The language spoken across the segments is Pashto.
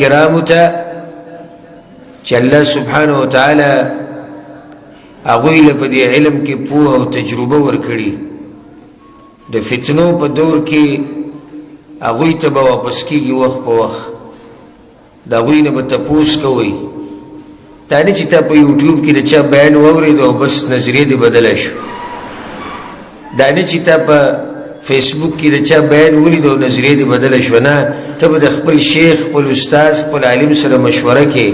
کرامو ته چې الله سبحانه وتعالی هغوی له په دې علم کې پوهه او تجربه ورکړي د فتنو په دور کې هغوی ته به واپس کېږي وخت په وخت د هغوی نه به تپوس کوئ دا نه چې تا په یوټیوب کې د چا بیان واورېد او بس نظریه دې بدله شو دا نه چې تا په فیسبوک کې د چا بیان ولید او نظریه دې بدله شوه نه ته به د خپل شیخ خپل استاذ خپل عالم سره مشوره کې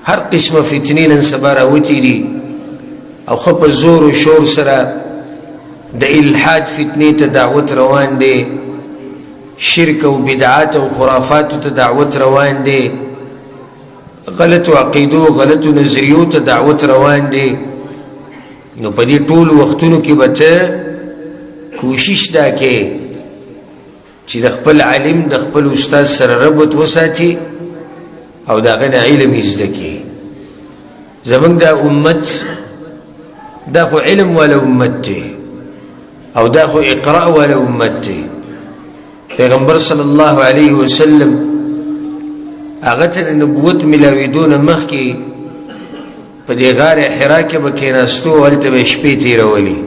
هر قسمه فتنې نن سبا راوتې دي او ښه په زور و شور سره د الحاد فتنې ته دعوت روان دی شرک او بدعات او خرافاتو ته دعوت روان دی غلطو عقیدو غلطو نظریو ته دعوت روان دی نو په دې ټولو وختونو کې به ته کوشش دا کې چې د خپل عالم د خپل استاد سره ربط وساتي او د هغه نه علم یې زده کړي زموږ دا امت دا خو علم والا امت دی او دا خو اقرأ والا امت دی پیغمبر صلی الله علیه وسلم هغه ته د نبوت میلاوېدو نه مخکې په دې غار حرا کې به کېناستو هلته به شپې تېرولې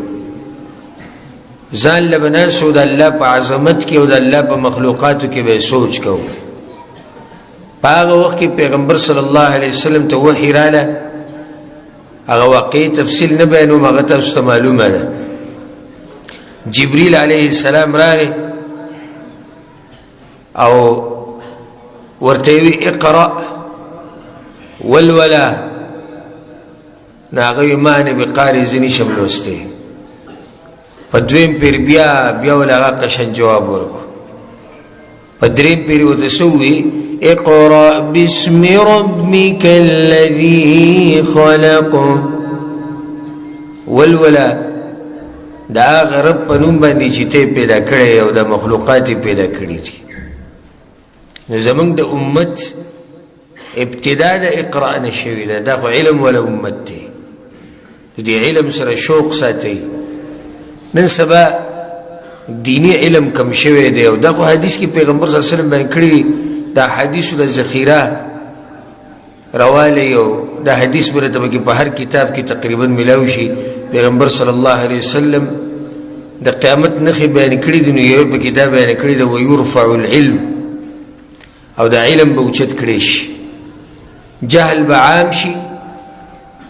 ځان له به ناستو د الله په عظمت کې او د الله په مخلوقاتو کې به سوچ کوو په هغه وخت کې پیغمبر صلی الله علیه وسلم ته وحی راله هغه واقعي تفصیل نه بیانوم هغه تاسو ته معلومه ده جبریل علیه السلام راغی او ورته وی اقرأ ولولا نو هغه وی ما نه بقارئ زه نشم لوستی په دویم پیر بیا ول هغه قشنګ جواب ورکړو په دریم پیر ورته څه ووی اقرأ باسم ربك الذي خلق ولولا دا هغه رب په نوم باندې چې ته پیدا کړی او د مخلوقات پیدا کړي دي نو زمونږ د امت ابتدا د اقرأ نه شوې ده دا خو علم ولا امت دی د دې علم سره شوق ساتئ نن سبا دینی علم کم شوی دی او دا خو حدیث کې پیغمبر صلی الله علیه وسلم بیان کړي دا حدیثو د ذخیره روالی او دا حدیث برته به په هر کتاب کې تقریبا ملاوي شي پیغمبر صلی الله علیه وسلم د قیامت نښې بیان کړي دي نو یو په کې دا بیان کړي ده ویرفع العلم او دا علم به اوچت کړی شي جهل به عام شي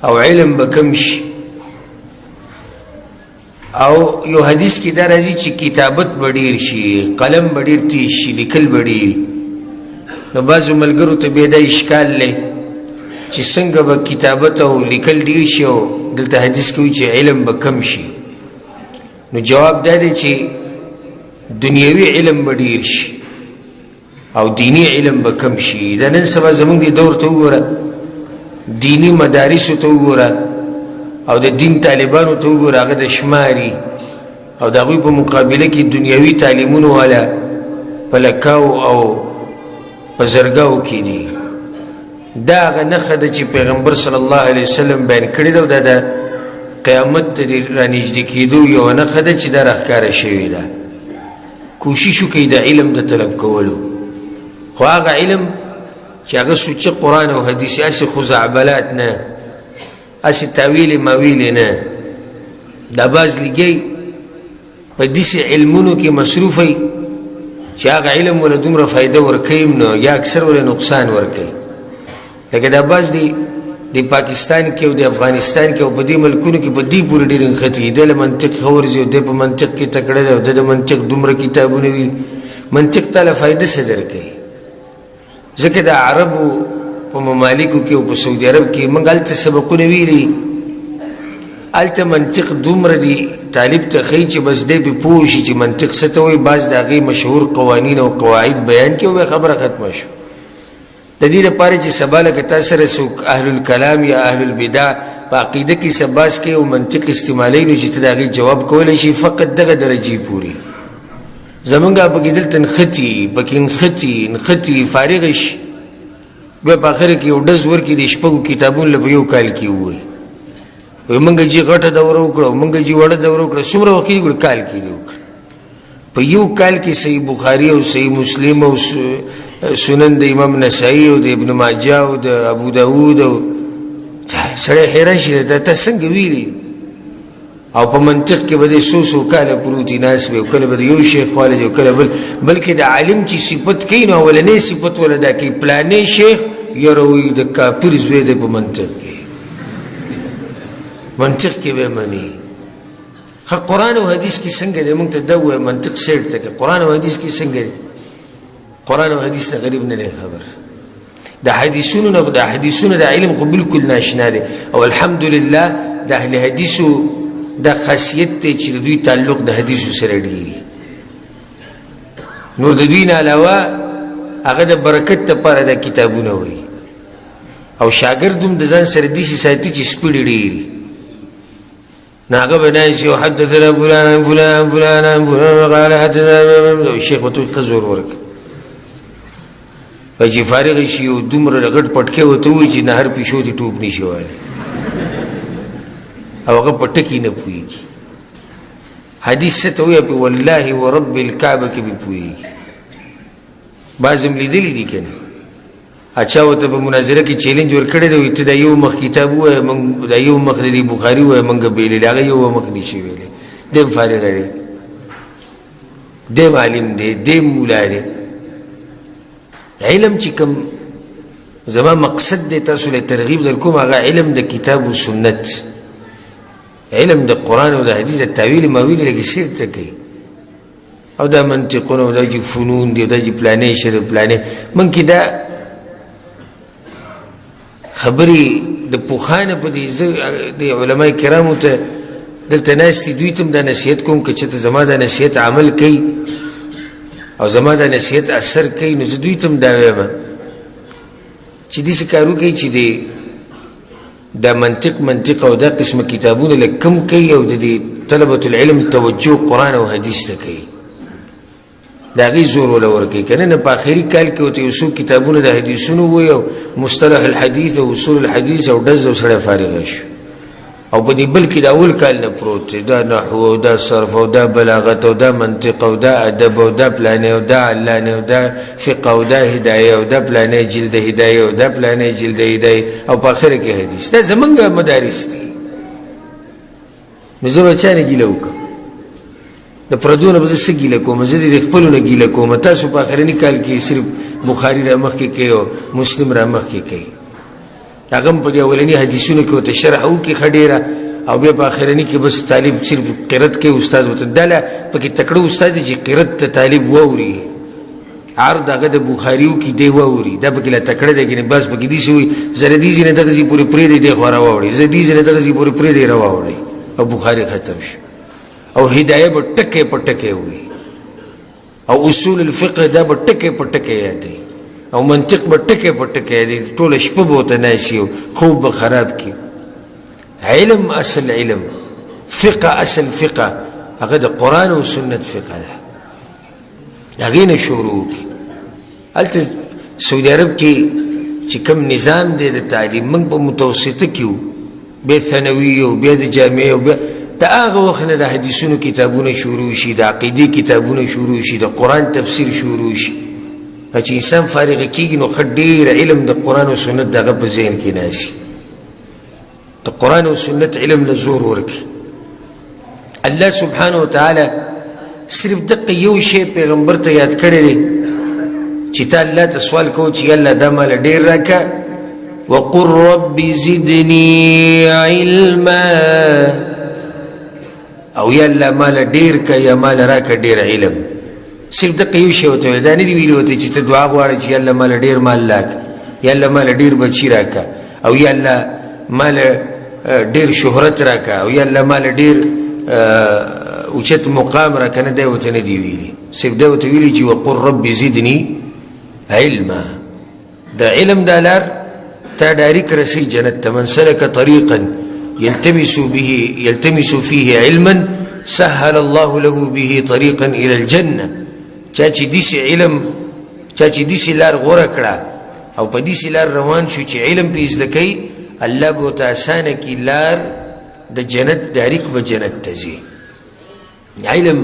او علم به کم شي او یو حدیث کې دا راځي چې کتابت به ډېر شي قلم به ډېر تیز شي لیکل به ډېر نو بعضو ملګرو ته بیا دا اشکال دی چې څنګه به کتابت او لیکل ډېر شي او دلته حدیث کې وایي چې علم به کم شي نو جواب دا دی چې دنیوي علم به ډېر شي او دینی علم به کم شي دا نن سبا زمونږ د دور ته وګوره دینی مدارسو ته وګوره او د دین طالبانو ته وګوره هغه د شماري او د هغوی په مقابله کې دنیوي تعلیمونو والا په لکاو او په زرګاو کې دي دا هغه نښه ده چې پیغمبر صلی الله علیه وسلم بیان کړې ده او دا د قیامت ته د رانږدې کېدو یوه نښه ده چې دا راښکاره شوې ده کوشش وکړئ د علم د طلب کولو خو هغه علم چې هغه سوچه قرآن او حدیث هسې خزعبلات نه هسې تاویل ماویل نه دا باز لګی په داسې علمونو کې مصروفی چې هغه علم ولا دومره فایده ورکوي نو یا اکثر ولا نقصان ورکوي لکه دا باز د پاکستان کې او د افغانستان کې او په دې ملکونو کې په دې پورې ډېر نښتي دی له منطق ښه ورځي او دی په منطق کې تکړه دی او د منطق دومره کتابونه وي منطق تاله فایده څه درکوي ځکه د عربو په ممالکو کې او په سعودي عرب کې موږ هلته سبقونه ویلي هلته منطق دومره دی طالب ته ښایي چې بس دی پې پوه شي چې منطق څه ته وایي بعض د هغې مشهور قوانین او قواعد بیان کړي او بیا خبره ختمه شو د دې لپاره چې سبا لکه تا سره څوک اهل الکلام یا اهل البدع په عقیده کې څه بحث کوي او منطق استعمالوي نو چې ته د هغې جواب کولی شي فقط دغه درجې پورې زمونږ پکې دلته نښتي فارغ شي بیا په اخره کې یو ډز ورکړي د شپږو کتابونو له په یو کال کې ووایي وایي موږ جي غټه دوره وکړه موږ جي وړه دوره وکړه څومره وخت یې وکړه کال کې دې وکړه په یو کال کې صحیح بخاري او صحیح مسلم او سنن د امام نسائی او د ابن ماجه او د ابو داود او سړی حیران شي دا ته څنګه ویلي او په منطق کې به د څو کاله پروتي ناست وي او کله به د یو شیخ والد او کله بل بلکې د عالم چې صفت کوي نو اولنۍ صفت ولا دا کوي پلانې شیخ یاره وایي د کافر زوی دی په منطق کې منطق کې به مني قرآن او حدیث کې څنګه دی موږ ته دا ووایه منطق سیټ ته کې قرآن او حدیث کې څنګه دی قرآن او حدیث نه غریب نه دی خبر د حدیثونو د علم خو بالکل ناشنا دی او الحمدلله د اهل حدیثو دا خاصیت دی چې د دوی تعلق د حدیثو سره ډېري نور د دوی نه علاوه هغه د برکت لپاره دا کتابونه وایي او شاګرد هم د ځان سره داسې ساتي چې سپیډې ډېري نو هغه به نایسي او حدثنا فلان فلان فلان فلان قال حدثنا شیخ به ته ښه زور ورکړي وایي چې فارغ شي او دومره غټ پټکې ورته ووایي چې نهر پیشو دې ټوپ نشي وهلی او هغه په ټکي نه پوهېږي حدیث څه ته وایي په والله ورب الکعبه کې به پوهېږي بعض هم لیدلي دي که نه اچھا ورته په مناظره کې چیلنج ورکړی دی وایي ته دا یو مخ کتاب ووایه موږ دا یو مخ د دې بخاري ووایه موږ بېللی هغه یو مخ نشي ویلی دیم فارغه دی دیم عالم دی دیم مولا دی علم چې کوم زما مقصد دی تاسو له ترغیب در کوم هغه علم د کتاب و سنت علم د قرآن او د حدیث د تاویل ماویل لږ سیټ ته کوي او دا منطقونه او دا چې فنون دي او دا چې پلانې شر پلانې من کې دا خبرې د پوخانه په دې د علما کرامو ته دلته ناست دي دوی ته هم دا نصیحت کوم که چېرته زما دا نصیحت عمل کوي او زما دا نصیحت اثر کوي نو زه دوی ته هم دا وایم چې داسې کار وکړئ چې دا منطق او دا قسمه کتابونه لږ کم کوي او د دې طلبة العلم توجه قرآن او حدیث ته کوي د هغې زور وله ورکوي که نه په آخري کال کې ورته یو څو کتابونه د حدیثونو ووایي او مصطلح الحدیث او اصول الحدیث او ډز او سړی فارغه شو او په دې بل کې د اول کال نه پروت دی دا نحو او دا صرف او دا بلاغت او دا منطق او دا ادب او دا پلانې او دا علانې او دا فقه او دا هدایه او دا پلانې جلد هدایه او دا پلانې جلد هدایه او په آخره کې حدیث دا زمونږ مدارس دي نو زه به چا نه ګیله وکړم د پردو نه به زه څه ګیله کوم زه د خپلو نه ګیله کوم تاسو په آخرني کال کې صرف بخاري را مخکې کوي او مسلم را مخکې کوي هغه هم په دې اولني حدیثونو کې ورته شرح وکړي ښه ډېره او بیا په آخرني کې بس طالب صرف قرت کوي استاد ورته دا له پکې تکړه استاد دی چې قرت ته طالب واوري عرض هغه د بخاري وکړي دی واوري دا پکې لا تکړه دی که نه بس پکې داسې وایي زه د دې ځای نه دغه ځای پورې پرېږدئ دی خوا راواوړئ زه دې ځای نه دغه ځای پورې پرېږدئ راواوړئ او بخاري ختم شو او هدایه به ټکې په ټکې وي او اصول الفقه دا به ټکې په ټکې یادوي او منطق به ټکې په ټکې یادوي ټوله شپه به ورته ناسي او خوب به خراب کړي علم اصل علم فقه اصل فقه هغه د قرآن او سنت فقه ده هغې نه شروع وکړي هلته سعودي عرب کې چې کوم نظام دی د تعلیم موږ په متوسطه کې وو بیا ثانوي او بیا د جامعې او بیا د هغه وخت نه د حدیثونو کتابونه شروع شي د عقیدې کتابونه شروع شي د قرآن تفسیر شروع شي چې انسان فارغه کېږي نو ښه ډېر علم د قرآن او سنت د هغه په ذهن کې ناسي د قرآن او سنت علم له زور ورکړي الله سبحانه وتعالی صرف دقه یو شی پیغمبر ته یاد کړی دی چې تا الله ته سوال کوو چې الله دا ماله ډېر راکړه وقل رب زدني علما او یا الله ماله ډېر که یا ماله راکړه ډېر علم صرف دقه یو شی ورته ویل دا نه دي ویلي ورته چې ته دعا غواړه چې یا الله ماله ډېر مال راکړه یا الله ماله ډېر بچي راکړه او یا الله ماله ډېر شهرت راکړه او یا الله ماله ډېر اوچت مقام راکړه نه دی ورته نه دي ویلي صرف دا ورته ویلي چې وقل رب زدني علما دا علم دا لار تا ډایرک رسی جنت ته من سلک طریقا يلتمس فيه علما سهل الله له به طريقا الى الجنه چا چې داسې علم چا چې داسې لار غوره کړه او په داسې لار روان شو چې علم پې زده کوي الله به ورته اسانه کړي لار د جنت ډایرک به جنت ته ځي علم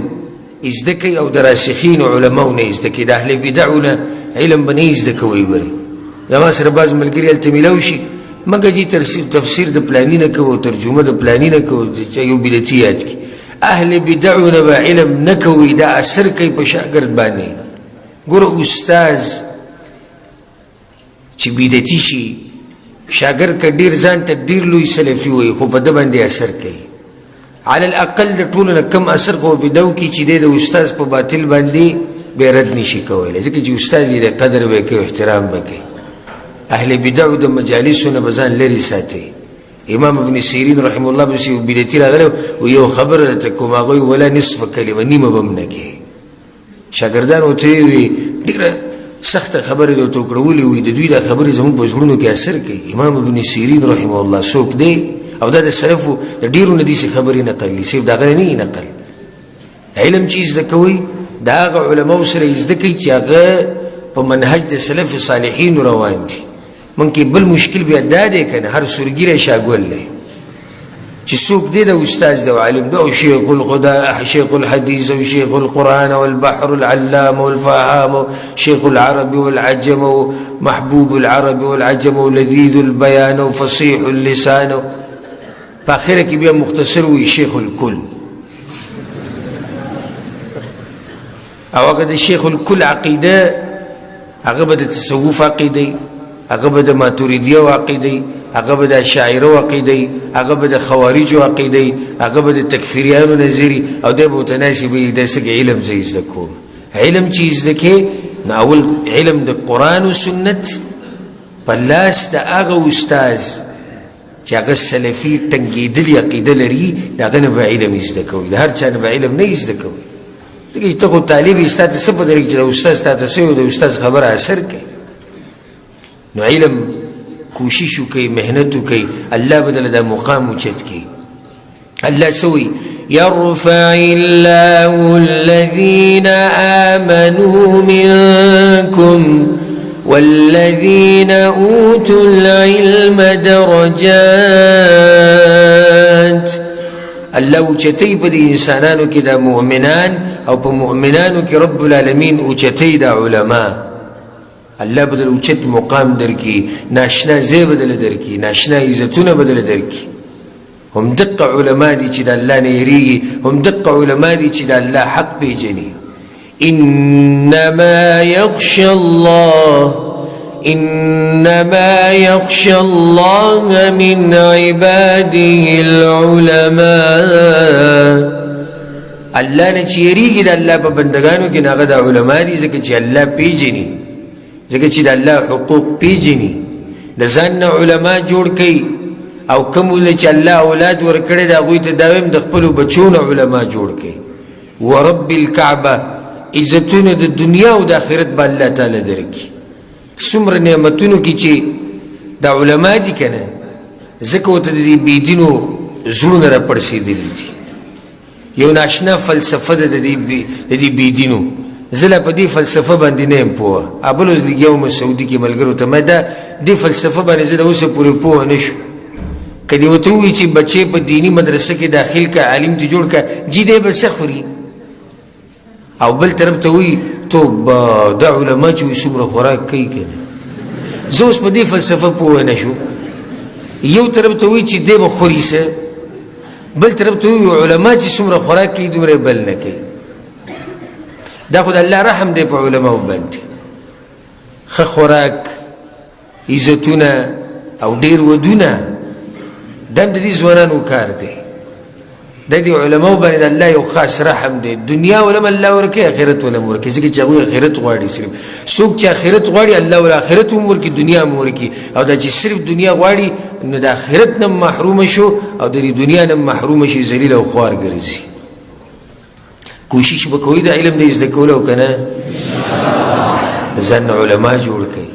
زده کوي او د راسخینو علماو نه زده کوي د اهل بدعو نه علم به نه زده کوئ. ګورئ زما سره بعض ملګري هلته میلاو شي مګه جي تفسیر د پلاني نه کوو ترجمه د پلاني نه کوو چې یو بدعتي یاد کړي. اهل بدعو نه به علم نه کوي دا اثر کوي په شاګرد باندې. ګوره استاذ چې بدعتي شي شاګرد که ډېر ځان ته ډېر لوی سلفي وایي خو په ده باندې اثر کوي. على الاقل د ټولو نه کم اثر خو بدعو کې چې دی د استاذ په باطل باندې بې رد نشي کولی ځکه چې استاذ یې د قدر به کوي احترام به کوي. اهل بدعو د مجالسو نه به ځان لرې ساتي. امام ابن سیرین رحمه الله بس یو بدعتي راغلی و یو خبره درته کوم هغوی ولا نصف کلمه نیمه به هم نه کوي. شاګردان ورته ویې ډېره سخته خبرې درته وکړولې وي د دوی دا خبرې زموږ په زړونو کې اثر کوي. امام ابن سیرین رحمه الله څوک دی او دا د سلفو د ډېرو نه داسې خبرې نقل دي صرف د هغه نه نقل. علم چې زده کوئ د هغه علماو سره یې زده کوئ چې هغه په منهج د سلف صالحینو روان دي. موږ کې بل مشکل بیا دا دی که نه هر سورګیری شاګول دی چې څوک دی د استاذ دی او عالم دی او شیخ الخدا شیخ الحدیث او شیخ القرآن والبحر العلام والفهام شیخ العرب والعجم محبوب العرب والعجم لذیذ البیان وفصیح اللسان په اخره کې بیا مختصر وي شیخ الکل. او هغه د شیخ الکل عقیده هغه به د تصوف عقیده هغه به د ماتوریدیه عقیده هغه به د اشاعره عقیده هغه به د خوارجو عقیده هغه به د تکفیریانو نظری او دی به ورته ناسي به یې داسې علم زه زده کوم. علم چې زده کوې نو اول علم د قرآن و سنت په لاس د هغه استاذ چې هغه سلفي ټنګېدلې عقیده لري د هغه نه به علم زده کوئ. د هر چا نه به علم نه زده کوئ ځکه چې ته خو طالب یې ستا ته څه پته لري چې د استاذ تا ته څه وي د استاذ خبره اثر کوي. نو علم کوشش وکړئ محنت وکړئ الله به دله دا مقام اوچت کړي. الله څه وایي يرفع الله الذين آمنوا منكم والذين أوتوا العلم درجات. الله اوچتې په دې انسانانو کې د مؤمنان او په مؤمنانو کې رب العالمین اوچتې د علما. الله بدل اوچت مقام درکي ناشنا ځای بدل درکي ناشنا عزتونه بدل درکي. هم دقه علما دي چې د الله نه یریږي هم دقه علما دي چې د الله حق پیژني. انما يخشى الله من عباده العلماء. الله نه چې یریږي د الله په بندگانو کې هغه د علما دي ځکه چې الله پیژني ځکه چې د الله حقوق پیژني. د ځان نه علما جوړ کوي او کوم ولې چې الله اولاد ورکړي د هغوی ته دا ویم د خپلو بچو نه علما جوړ کوي. ورب الکعبه عزتونه د دنیا او د آخرت به الله تعالی درکړي. څومره نعمتونو کې چې د علما دي که نه ځکه ورته د دې بېدینو زړونه راپړسېدلي دي. یو ناشنا فلسفه ده د دې بېدینو. زه لا په دې فلسفه باندې نه یم پوهه. بل اوس لږ یومه سعودي کې ملګرو ته ما دا دې فلسفه باندې زه د اوسه پورې پوهه نه شو. که دې ورته ووایي چې بچې په دیني مدرسه کې داخل که عالم ته جوړ که جي دی به څه خوري او بل طرف ته وایي توبه دا علما چې وایي څومره خوراک کوي که نه. زه اوس په دې فلسفه پوهه نه شو. یو طرف ته وایي چې دی به خوري څه بل طرف ته وایي علما چې څومره خوراک کوي دومره بل نه کوي. دا خو د الله رحم دی په علماو باندې. ښه خوراک عزتونه او ډېر ودونه دا هم د دې ځوانانو کار دی. دا دې علماو باندې د الله یو خاص رحم دی. دنیا ولم الله ورکوي آخرت ولم ورکوي ځکه چې هغوی آخرت غواړي. صرف څوک چې آخرت غواړي الله ول آخرت هم ورکوي دنیا هم ورکوي. او دا چې صرف دنیا غواړي نو د آخرت نه محرومه شو او د دنیا نه محرومه شي ذلیل او خوار ګرځي. کوشش به کوئ د علم د زده کولو او که نه د ځان نه علما جوړ کړئ.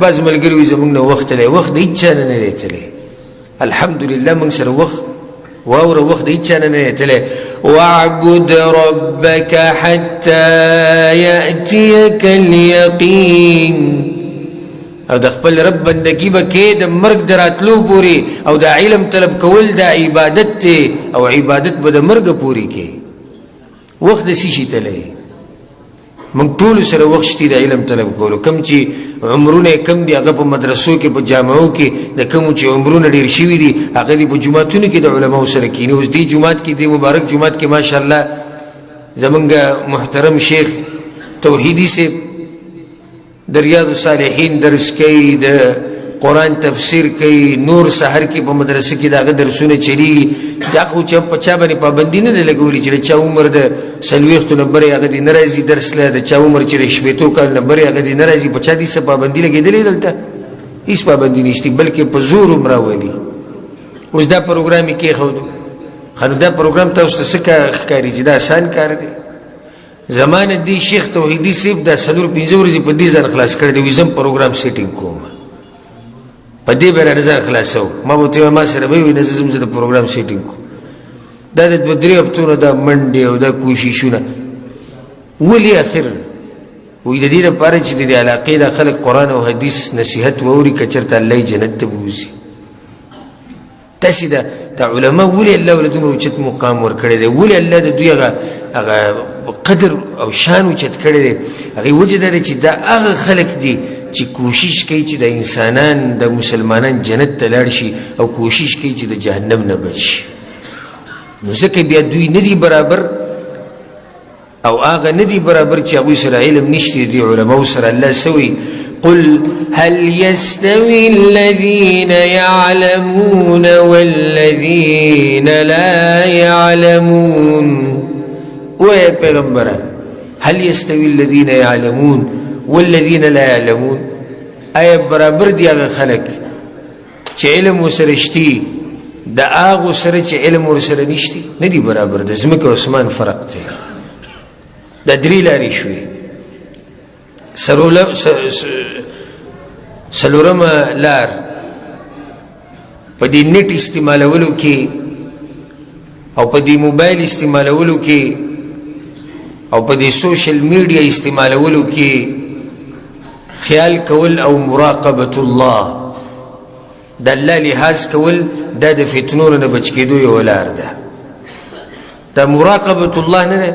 بعض ملګري وایي زموږ نه وخت تللی. وخت د هېچ چا نه نه دی تللی. الحمدلله موږ سره وخت واوره وخت د هېچ چا نه نه دی تللی. واعبد ربك حتى يأتيك اليقين. او د خپل رب بندگی به کې د مرګ د راتلو پورې او د علم طلب کول د عبادت دی او عبادت به د مرګ پورې کې. وخت د څه شي تللی موږ ټولو سره وخت شته د علم طلب کولو کم چې عمرونه کم دي هغه په مدرسو کې په جامعو کې د کومو چې عمرونه ډېر شوي دي هغه دي په جوماتونو کې د علماو سره کښېني اوس دې جومات کې دې مبارک جومات کې ماشاءالله زمونږ محترم شیخ توحیدي صاحب د ریاض الصالحین درس کوي د قرآن تفسیر کوي نور سحر کې په مدرسه کې د هغه درسونه چلیږي دا خو په چا باندې پابندي نه ده لګولې چې د چا عمر د 40 نه برې هغه دې نه راځي درس له د چا عمر چې د 80 کال نه برې هغه دې نه راځي په چا دې څه پابندي لګېدلې دلته هېڅ پابندي نشته بلکې په زور هم راولي اوس دا پروګرام یې کېښودو خو دا پروګرام تاسو ته څه ښکاري چې دا اسان کار دی زمانه دی شیخ توحیدي صاحب دا 4-5 ورځې په دې ځان خلاص کړی دی وایي زه پروګرام سیټینګ کوم په دې به رانه ځان خلاصوم ما به ورته ویل ما سره به وي نه زه ځم زه د پروګرام سیټینګ کوم دا د 2-3 هفتو نه دا منډې او دا کوششونه ولې اخر وایي د دې لپاره چې د دې علاقې دا خلک قرآن او حدیث نصیحت واوري که چېرته الله یې جنت ته بوځي تاسې دا علما ولې الله ورله دومره اوچت مقام ورکړی دی ولې الله د دوی هغه قدر او شان اوچت کړی دی هغې وجه دا دی چې دا هغه خلک دي چې کوشش کوي چې د انسانان د مسلمانان جنت ته لاړ شي او کوشش کوي چې د جهنم نه بچ شي نو ځکه بیا دوی نه دي برابر او هغه نه دي برابر چې هغوی سره علم نشته دي علماو سره الله سوی قل هل يستوي الذين يعلمون والذين لا يعلمون ويا پیغمبره هل يستوي الذين يعلمون والذين لا يعلمون ایا برابر دي هغه خلک چې علم ورسره شتي د هغو سره چې علم ورسره نشتي نه دي برابر د ځمکې او اسمان فرق دی دا 3 لارې شوې څلورمه لار په دې نت استعمالولو کې او په دې موبایل استعمالولو کې او په دې سوشل میډیا استعمالولو کې خیال کول او مراقبت الله د الله لحاظ کول دا د فتنو نه بچ کېدو یو لار ده دا مراقبت الله نه ده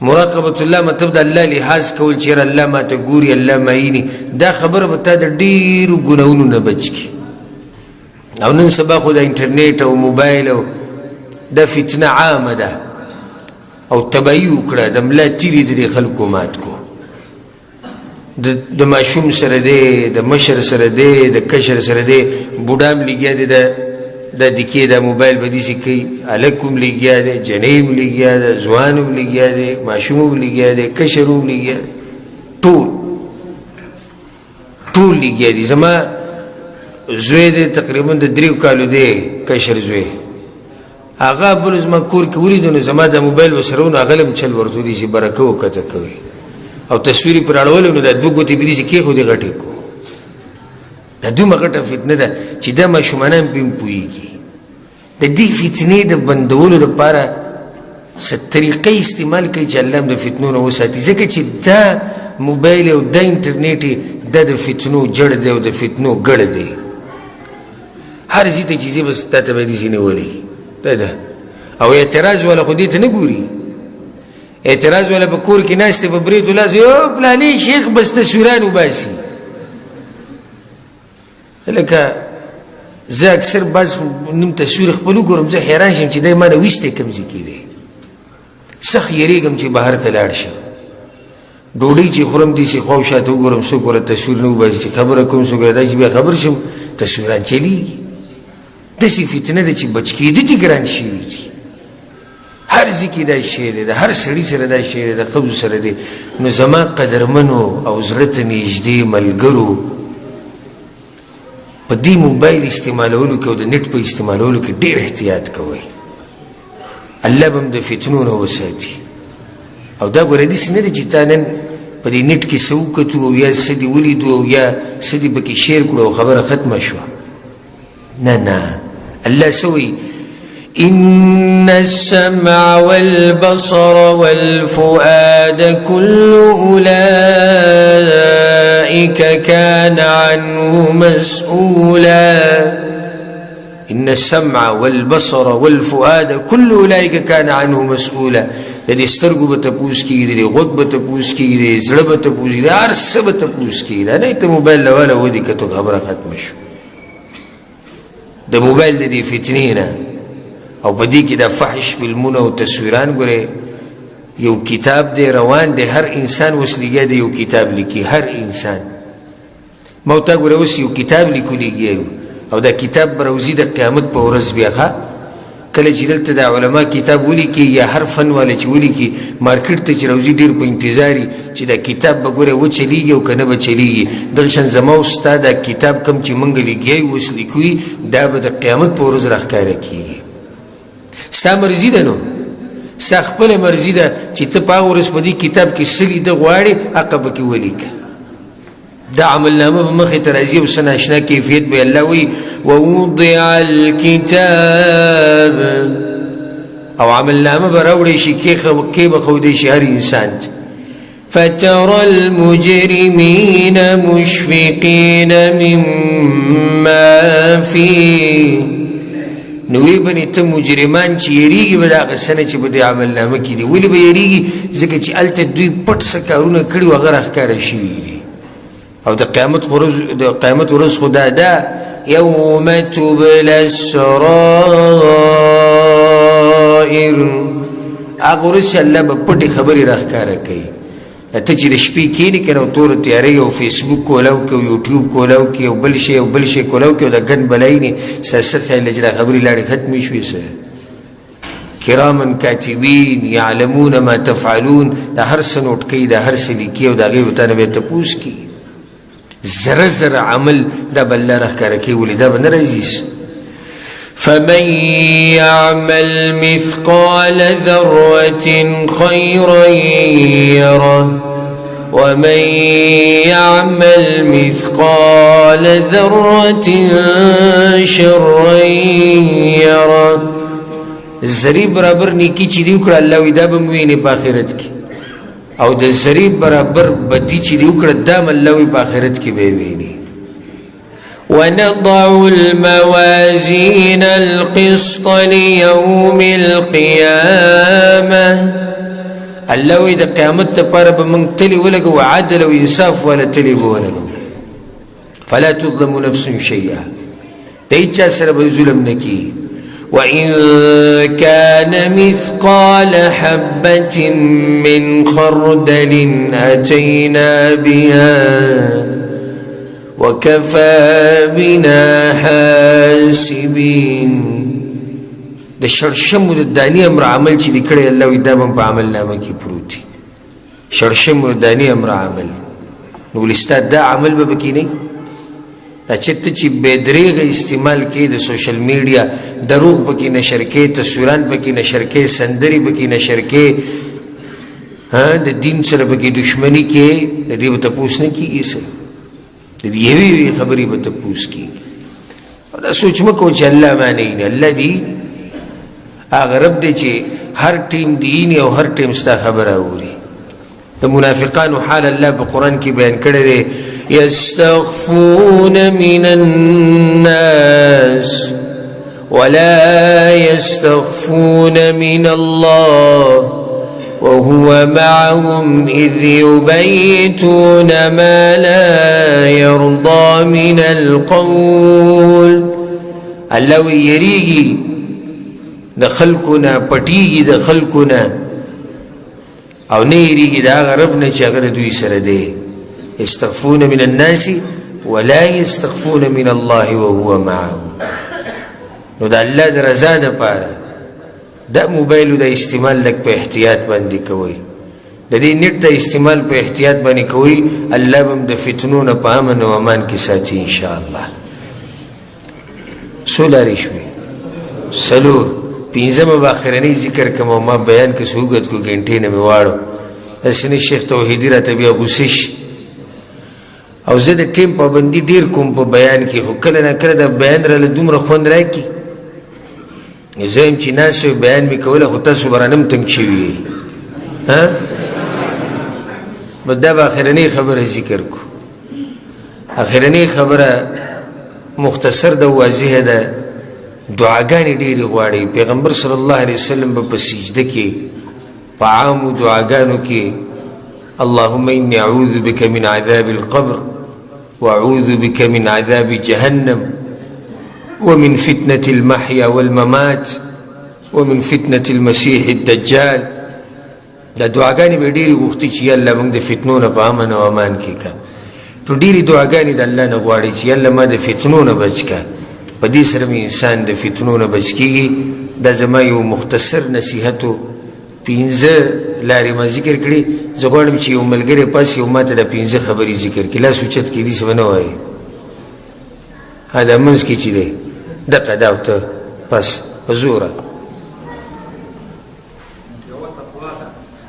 مراقبت الله مطلب د الله لحاظ کول چې الله ما ته ګوري الله ما ویني دا خبره به تا د ډېرو ګناهونو نه بچ کړي او نن سبا خو د انټرنیټ او موبایل او دا فتنه عامه ده او تباهي وکړه د ملا تیرې د دې خلکو مات کو د ماشوم سره دی د مشر سره دی د کشر سره دی بوډام لګیا دی د دکې د موبایل په داسې کوي هلک هم لګیا دی جنۍ هم لګیا دی ځوان هم لګیا دی ماشوم هم لګیا دی کشر هم لګیا دی ټول لګیا دي زما زوی دی تقریبا د 3 کالو دی کشر زوی هغه بل زما کور کې ولیدو نو زما د موبایل ورسره و نو هغه هم چل ورته ودي چې برکه وکته کوي او تصویر پر اړولو نو دا 2 ګوتې په دې کېښودې غټې کو دا دومره غټه فتنه ده چې دا ماشومانان پې هم پوهېږي د دې فتنې د بندولو لپاره څه طریقې استعمال کوي چې الله هم د فتنو نه وساتي ځکه چې دا موبایل او دا انټرنیټ دا د فتنو جړ دی او د فتنو ګړ دی هر ځای ته چې ځې بس تا ته به داسې نیولی دا ده او اعتراض والا خو دې ته نه ګوري اعتراض والا په کور کې ناست دی په برید ولاس یو پلانې شیخ بس تصویران وباسي لکه زه اکثر بعض نیم تصویر خپل وګورم زه حیران شم چې دی ما نه ویستی کوم ځای کې دی سخت یېرېږم چې بهر ته لاړ شم ډوډۍ چې خورم داسې خوا او شاته وګورم څوک ورته تصویر نه وباسي چې خبره کوم څوک راته چې بیا خبر شم تصویران چلیږي داسې فتنه ده چې بچ کېدو ته ګران شوي دي هر ځای کې دا شی دی د هر سړي سره دا شی دی د ښځو سره دی نو زما قدرمنو او زړه ته نږدې ملګرو په دې موبایل استعمالولو کې او د نیټ په استعمالولو کې ډېر احتیاط کوئ الله به هم د فتنو نه وساتي او دا ګوره داسې نه دی چې تا نن په دې نیټ کې څه وکتو او یا څه دې ولیدو او یا څه دې پکې شیر کړو او خبره ختمه شوه نه نه الله څه وایي إن السمع والبصر والفؤاد كل أولئك كان عنه مسؤولا ان السمع والبصر والفؤاد كل اولئك كان عنه مسؤولا د دې سترګو به تپوس کېږي د دې غوږ به تپوس کېږي د زړه به تپوس کېږي د هر څه به تپوس کېږي دا نه ته موبایل لواله ودې که تو خبره ختمه شو د موبایل د دې فتنې نه او په دې کې د فحش فلمونه او تصویران ګورې یو کتاب دی روان دی هر انسان اوس لګیا دی یو کتاب لیکي هر انسان ما ورته ګوره اوس یو کتاب لیکو لګیا یو او دا کتاب به راوځي د قیامت په ورځ بیا ښه کله چې دلته د علما کتاب ولیکي یا هر فن والا چې ولیکي مارکیټ ته چې راوځي ډېر په انتظاري چې دا کتاب به ګوره وچلیږي او که نه به چلیږي دلشان زما او ستا دا کتاب کم چې موږ لګیا یو اوس لیکوي دا به د قیامت په ورځ راښکاره کېږي ستا مرضي ده نو ستا خپله مرضي ده چې ته په هغه ورځ په دې کتاب کې څه لیده غواړې هغه پکې ولیکه دا عملنامه به مخې ته راځي او څه ناشنا کیفیت به الله وایي ووضع الکتاب او عملنامه به راوړی شي کې به ښودی شي هر انسان ته فترى المجرمين مشفقين مما فيه نوی بنی ته مجرمان چې یریږي به د هغه څه نه چې په دې عملنامه کې دي ولې به یریږي ځکه چې هلته دوی پټ څه کارونه کړي وو هغه راښکاره شوي دي او د قیامت ورځ خو دا ده یوم تبلی السرائر هغه ورځ چې الله به پټې خبرې راښکاره کوي ته چې د شپې کښېنې که نه او توره تیارۍ او فیسبوک کولاو کې او یوټیوب کولاو کې او بل شی کولاو کې او د ګن بلایي نه څه خیال چې دا خبرې لاړې ختمې شوې څه کراما کاتبین یعلمون ما تفعلون دا هر څه نوټ کوي دا هر څه لیکي او د هغې به تا نه بیا تپوس کړي ذره ذره عمل دا به الله راښکاره کوي ولې دا به نه راځي فمن يعمل مثقال ذرة خيرا يره ومن يعمل مثقال ذرة شرا يره ذرې برابر نیکي چې دې وکړه الله وایي دا به مو وینې په آخرت کې او د ذرې برابر بدي چې دې وکړه دا هم الله وایي په آخرت کې به یې وینې ونضع الموازين القسط ليوم القيامة الله وی د قیامت دپاره به موږ تلې ولګو عدل او انصاف والا تلې به ولګو فلا تظلم نفس شیئا د هېچ چا سره به ظلم نه کېږي وإن كان مثقال حبة من خردل أتينا بها وكفى بنا حاسبين د شړشمو د دانې امر عمل چې دې کړی الله وایي دا به په عملنامه کې پروت دي شړشمو د دانې امر عمل نو ولې ستا دا عمل به پکې نه دا چې ته چې بېدرېغه استعمال کوې د سوشل میډیا دروغ پکې نشر کوې تصویران پکې نشر کوې سندرې پکې نشر کوې د دین سره پکې دشمني کوې د دې به تپوس نه کېږي څه یوی خبری به تپوس کی او دا سوچ مکو چې الله معنی نه الله دی هغه رب دی چې هر ټیم دین او هر ټیم ستا خبره اوري د منافقانو حال الله په قرآن کې بیان کړی دی یستخفون من الناس ولا یستخفون من الله وهو معهم إذ يبيتون ما لا يرضى من القول الله يريغي دخلكنا پټيږي دخلكنا او نه يريغي دا غربنا چې هغه دوی سره دی يستخفون من الناس ولا يستخفون من الله وهو معهم نو دا الله د رضا دپاره دا موبایل د استعمال لک په احتیاط باندې کوي د دې نیټ د استعمال په احتیاط باندې کوي الله به د فتنو نه په امن او امان کې ساتي ان شاء الله سولاري شوي سلور پنځمه باخرنی ذکر کوم ما بیان کې سوګت کو غنټې نه میواړو اسنه شیخ توحیدی را تبیا غوسش او زه د ټیم پابندي ډیر کوم په بیان کې خو کله نه کله د بیان را دومره خوند راکړي زم چې ناسو بیان می کوله خو تاسو برانم تنګ شوي ها بدا به اخرنی خبره ذکر کو اخرنی خبره مختصر ده واضحه ده دعاګانې ډېرې غواړي. پیغمبر صلی الله علیه وسلم به په سجده کې په عامو دعاګانو کې اللهم إني أعوذ بك من عذاب القبر وأعوذ بك من عذاب جهنم ومن فتنة المحيا والممات ومن فتنة المسيح الدجال. دا دعاګانې به ډېرې غوښتي چې یا الله موږ د فتنو نه په امن او امان کې کا. نو ډېرې دعاګانې د الله نه غواړي چې یا الله ما د فتنو نه بچ کا. په دې سره مې انسان د فتنو نه بچ کېږي. دا زما یو مختصر نصیحت و. 15 لارې ما ذکر کړي. زه غواړم چې یو ملګری پاس یو ما ته دا 15 خبرې ذکر کړي. لاس اوچت کړي داسې به نه وایي. دا منځ کې چې دی دقه دا ورته پس په زوره.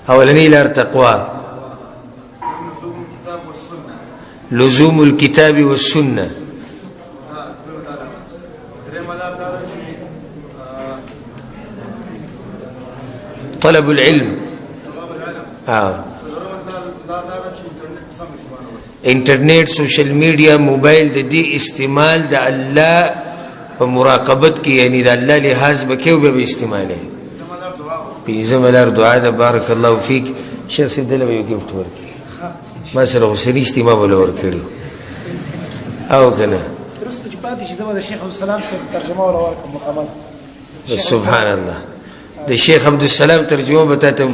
اولنی لار تقوا، لزوم الكتاب والسنة. طلب العلم. انټرنیټ، سوشل میډیا، موبایل د دې استعمال د الله په مراقبت کې، یعنی د الله لحاظ به کې او به استعماله. پنځمه لار دعا ده. بارک الله فیک. شیخ صاحب دله به یو ګفټ ورکړي. ما سره خو څه نشته، ما به له ورکړي او که نه وروسته چې پاتې شي زه به د شیخ عبدالسلام صاحب ترجمه ور ورکړم مکمل. سبحان الله. د شیخ عبدالسلام ترجمه به تا ته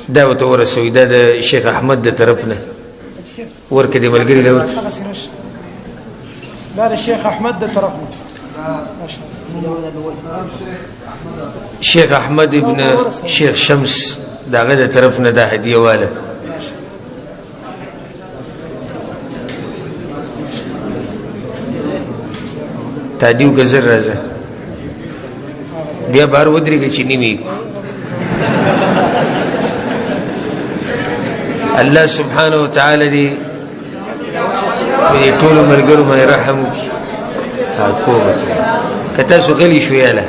دا ورته ورسوي. دا د شیخ احمد د طرف نه ورکړه. دې ملګري له ورکړه. دا د شیخ احمد د طرف نه. شیخ احمد ابن شیخ شمس داغه د طرف نه دا هدیه واله. تادیو گذر راځه بیا بار ودرېږه چې نیمې کو. الله سبحانه وتعالی دې په ټولو ملګرو باندې رحم وکړي. که تاسو غلي شوي یاله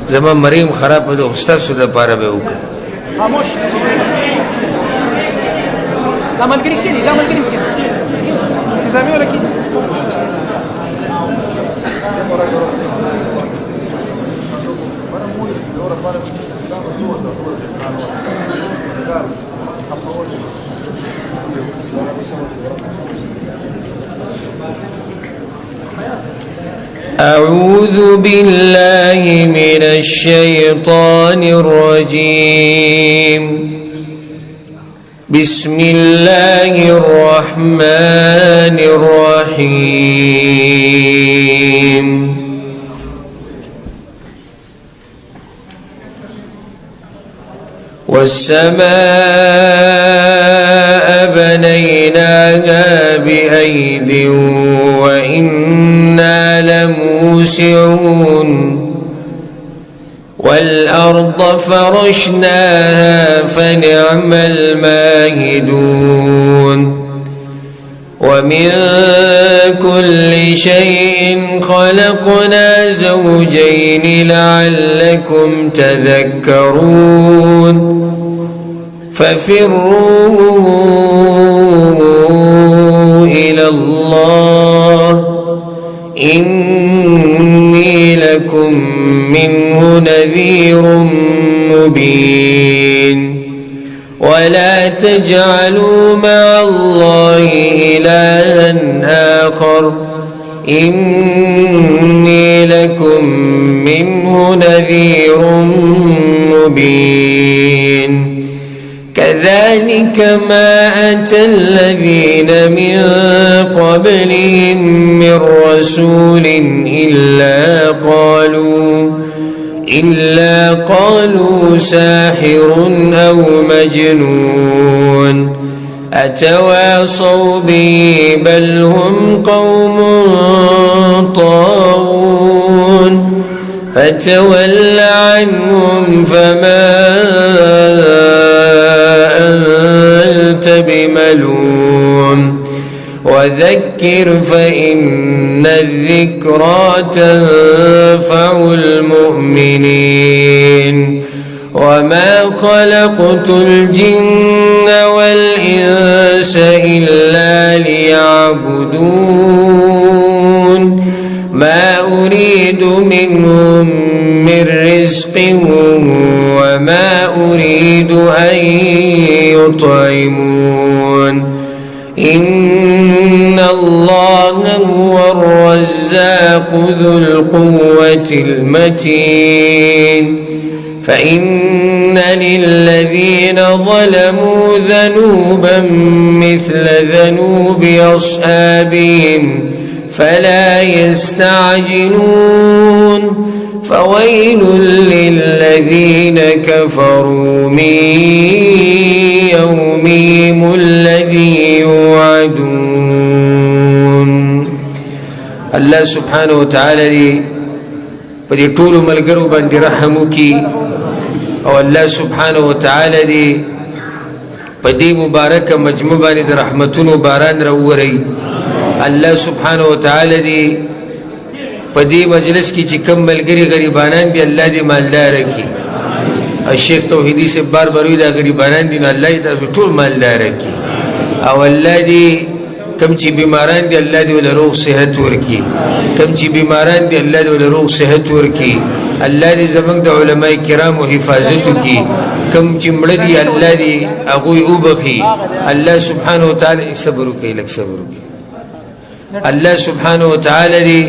زما مریم خراب ده، ستاسو دپاره به وکړه. خاموش دا ملګري کېني، دا ملګري کېني انتظامي ولا کېني. أعوذ بالله من الشيطان الرجيم. بسم الله الرحمن الرحيم. والسماء بنيناها بأيد وإنا لموسعون. والأرض فرشناها فنعم الماهدون. ومن كل شيء خلقنا زوجين لعلكم تذكرون. ففروا إلى الله إني لكم منه نذير مبين. ولا تجعلوا مع الله إلها آخر إني لكم منه نذير مبين. كذلك ما أتى الذين من قبلهم من رسول إلا قالوا ساحر أو مجنون أتواصوا به بل هم قوم طاغون. فتول عنهم فما أنت بملوم وذكر فإن الذكرى تنفع المؤمنين. وما خلقت الجن والإنس إلا ليعبدون ما أريد منهم من رزق وما أريد أن يطعمون إن الله هو الرزاق ذو القوة المتين فإن للذين ظلموا ذنوبا مثل ذنوب أصحابهم فلا يستعجلون فويل للذين كفروا من يومهم الذي يوعدون. الله سبحانه وتعالى په دې ټولو ملګرو باندې رحم وکړي او الله سبحانه وتعالى دې په دې مبارکه مجموعه باندې د رحمتونو باران راووري. الله سبحانه وتعالى دې په دې مجلس کې چې کوم ملګري غریبانان دي الله دې مالدار کړي. الشیخ توحیدی سے بار بار وی دا غریبانان دي الله دې تاسو ټول مالدار کړي او الله دې کم چې بیماران دي الله دې ول روغ صحت ورکړي. کم چې بیماران دي الله دې ول روغ صحت ورکړي. الله دې زمونږ د علماء کرامو حفاظت وکړي. کم چې مړ دي الله دې هغوی وبخي. الله سبحانه وتعالى صبر وکړي لږ صبر وکړي. الله سبحانه وتعالى دې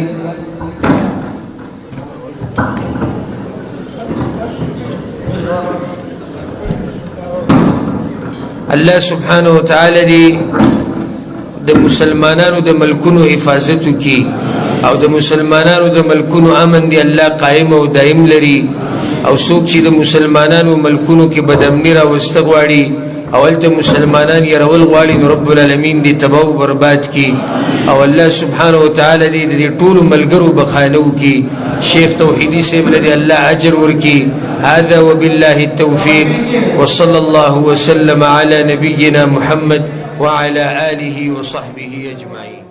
الله سبحانه وتعالى دې د مسلمانانو د ملکونو حفاظت وکړي او د مسلمانانو د ملکونو امن دی الله قائم او دائم لري. او څوک چې د مسلمانانو ملکونو کې بدامني راوسته غواړي او هلته مسلمانان يرول غواړي نو رب العالمین دې تباہ او برباد کړي او الله سبحانه وتعالى دې د ټولو ملګرو بخانه وکړي. شیخ توحیدی صاحب لدی الله اجر ورکړي. هذا وبالله التوفيق وصلى الله وسلم على نبينا محمد وعلى آله وصحبه أجمعين.